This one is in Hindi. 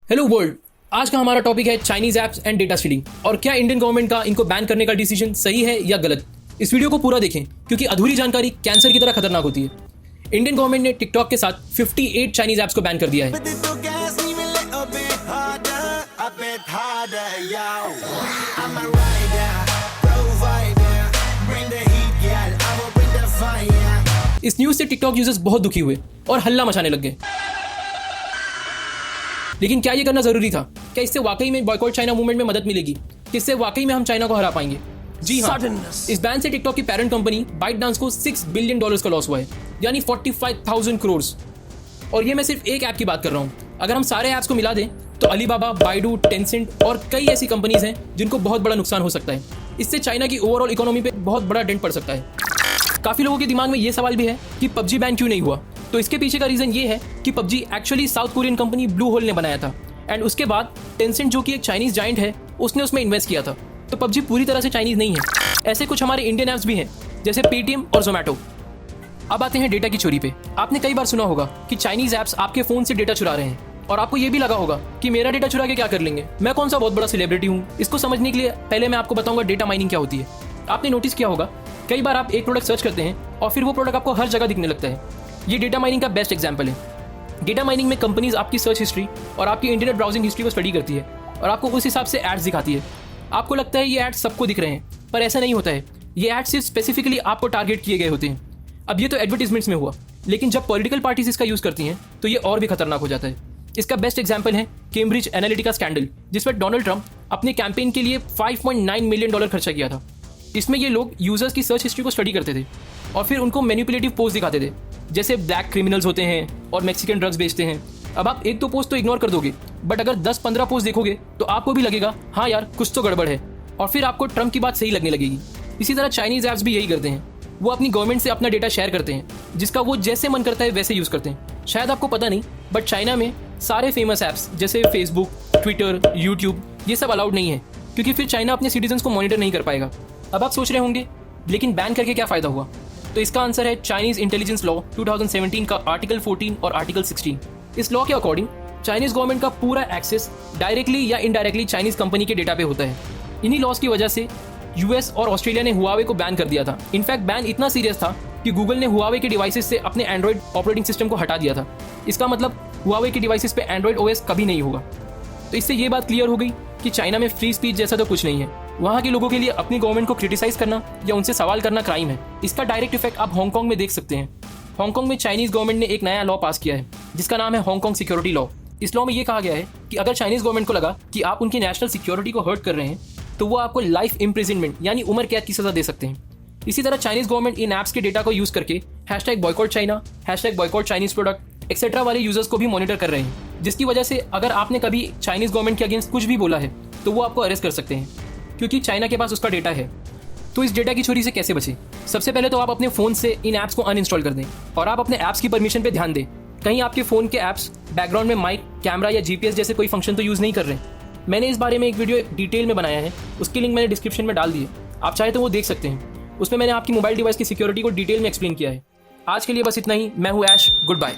Hello world. आज का हमारा टॉपिक है Chinese apps and data stealing और क्या इंडियन गवर्नमेंट का इनको बैन करने का डिसीजन सही है या गलत। इस वीडियो को पूरा देखें क्योंकि अधूरी जानकारी कैंसर की तरह खतरनाक होती है। इंडियन गवर्नमेंट ने टिकटॉक के साथ 58 चाइनीज ऐप्स को बैन कर दिया है। इस न्यूज से टिकटॉक यूजर्स बहुत दुखी हुए और हल्ला मचाने लग गए। लेकिन क्या ये करना जरूरी था? क्या इससे वाकई में बॉयकॉट चाइना मूवमेंट में मदद मिलेगी? इससे वाकई में हम चाइना को हरा पाएंगे? जी हाँ, इस बैन से टिकटॉक की पेरेंट कंपनी बाइटडांस को $6 बिलियन का लॉस हुआ है, यानी 45,000 करोड़। और ये मैं सिर्फ एक ऐप की बात कर रहा हूँ। अगर हम सारे ऐप्स को मिला दें तो अलीबाबा, बाइडू, टेंसेंट और कई ऐसी कंपनीज हैं जिनको बहुत बड़ा नुकसान हो सकता है। इससे चाइना की ओवरऑल इकोनॉमी पे बहुत बड़ा डेंट पड़ सकता है। काफी लोगों के दिमाग में ये सवाल भी है कि पबजी बैन क्यों नहीं हुआ। तो इसके पीछे का रीजन ये है कि PUBG actually South Korean company Blue Hole ने बनाया था एंड उसके बाद टेंसेंट जो कि एक चाइनीज जायंट है उसने उसमें इन्वेस्ट किया था। तो पबजी पूरी तरह से चाइनीज नहीं है। ऐसे कुछ हमारे इंडियन ऐप्स भी हैं जैसे पेटीएम और जोमैटो। अब आते हैं डेटा की चोरी पे। आपने कई बार सुना होगा कि चाइनीज ऐप्स आपके फोन से डेटा चुरा रहे हैं और आपको ये भी लगा होगा कि मेरा डेटा चुरा के क्या कर लेंगे, मैं कौन सा बहुत बड़ा सेलिब्रिटी हूँ। इसको समझने के लिए पहले मैं आपको बताऊंगा डेटा माइनिंग क्या होती है। आपने नोटिस किया होगा कई बार आप एक प्रोडक्ट सर्च करते हैं और फिर वो प्रोडक्ट आपको हर जगह दिखने लगता है। ये डेटा माइनिंग का बेस्ट एग्जांपल है। डेटा माइनिंग में कंपनीज आपकी सर्च हिस्ट्री और आपकी इंटरनेट ब्राउजिंग हिस्ट्री को स्टडी करती है और आपको उस हिसाब से एड्स दिखाती है। आपको लगता है ये एड्स सबको दिख रहे हैं, पर ऐसा नहीं होता है। ये एड्स सिर्फ स्पेसिफिकली आपको टारगेट किए गए होते हैं। अब ये तो एडवर्टीजमेंट्स में हुआ, लेकिन जब पॉलिटिकल पार्टीज इसका यूज करती हैं तो ये और भी खतरनाक हो जाता है। इसका बेस्ट एग्जाम्पल है कैम्ब्रिज एनालिटिका स्कैंडल, जिसमें डोनाल्ड ट्रंप अपने कैंपेन के लिए $5.9 मिलियन खर्चा किया था। इसमें ये लोग यूजर्स की सर्च हिस्ट्री को स्टडी करते थे और फिर उनको मैनिपुलेटिव पोस्ट दिखाते थे, जैसे ब्लैक क्रिमिनल्स होते हैं और मैक्सिकन ड्रग्स बेचते हैं। अब आप एक दो पोस्ट तो इग्नोर कर दोगे, बट अगर 10-15 पोस्ट देखोगे तो आपको भी लगेगा हाँ यार कुछ तो गड़बड़ है, और फिर आपको ट्रंप की बात सही लगने लगेगी। इसी तरह चाइनीज ऐप्स भी यही करते हैं। वो अपनी गवर्नमेंट से अपना डेटा शेयर करते हैं, जिसका वो जैसे मन करता है वैसे यूज करते हैं। शायद आपको पता नहीं, बट चाइना में सारे फेमस ऐप्स जैसे फेसबुक, ट्विटर, यूट्यूब ये सब अलाउड नहीं है, क्योंकि फिर चाइना अपने सिटीजन्स को मॉनिटर नहीं कर पाएगा। अब आप सोच रहे होंगे लेकिन बैन करके क्या फायदा हुआ? तो इसका आंसर है चाइनीज इंटेलिजेंस लॉ 2017 का आर्टिकल 14 और आर्टिकल 16। इस लॉ के अकॉर्डिंग चाइनीज गवर्नमेंट का पूरा एक्सेस डायरेक्टली या इनडायरेक्टली चाइनीज कंपनी के डेटा पे होता है। इन्हीं लॉस की वजह से यूएस और ऑस्ट्रेलिया ने हुआवे को बैन कर दिया था। इनफैक्ट बैन इतना सीरियस था कि गूगल ने हुआवे के डिवाइसेस से अपने एंड्रॉइड ऑपरेटिंग सिस्टम को हटा दिया था। इसका मतलब हुआवे के डिवाइसेस पे एंड्रॉइड ओएस कभी नहीं होगा। तो इससे ये बात क्लियर हो गई कि चाइना में फ्री स्पीच जैसा तो कुछ नहीं है। वहाँ के लोगों के लिए अपनी गवर्नमेंट को क्रिटिसाइज करना या उनसे सवाल करना क्राइम है। इसका डायरेक्ट इफेक्ट आप हांगकांग में देख सकते हैं। हांगकांग में चाइनीज गवर्नमेंट ने एक नया लॉ पास किया है जिसका नाम है हांगकांग सिक्योरिटी लॉ। इस लॉ में ये कहा गया है कि अगर चाइनीज गवर्नमेंट को लगा कि आप उनकी नेशनल सिक्योरिटी को हर्ट कर रहे हैं तो वो आपको लाइफ इम्प्रिजनमेंट यानी उम्र कैद की सजा दे सकते हैं। इसी तरह चाइनीज गवर्नमेंट इन ऐप्स के डेटा को यूज करके #boycott China, #boycott Chinese product etcetera वाले यूजर्स को भी मॉनिटर कर रहे हैं, जिसकी वजह से अगर आपने कभी चाइनीज गवर्नमेंट के अगेंस्ट कुछ भी बोला है तो वो आपको अरेस्ट कर सकते हैं, क्योंकि चाइना के पास उसका डेटा है। तो इस डेटा की चोरी से कैसे बचें? सबसे पहले तो आप अपने फ़ोन से इन ऐप्स को अनइंस्टॉल कर दें और आप अपने ऐप्स की परमिशन पे ध्यान दें। कहीं आपके फ़ोन के ऐप्स बैकग्राउंड में माइक, कैमरा या जीपीएस जैसे कोई फंक्शन तो यूज़ नहीं कर रहे हैं। मैंने इस बारे में एक वीडियो डिटेल में बनाया है, उसकी लिंक मैंने डिस्क्रिप्शन में डाल दी है, आप चाहे तो वो देख सकते हैं। उसमें मैंने आपकी मोबाइल डिवाइस की सिक्योरिटी को डिटेल में एक्सप्लेन किया है। आज के लिए बस इतना ही। मैं हूँ ऐश, गुड बाय।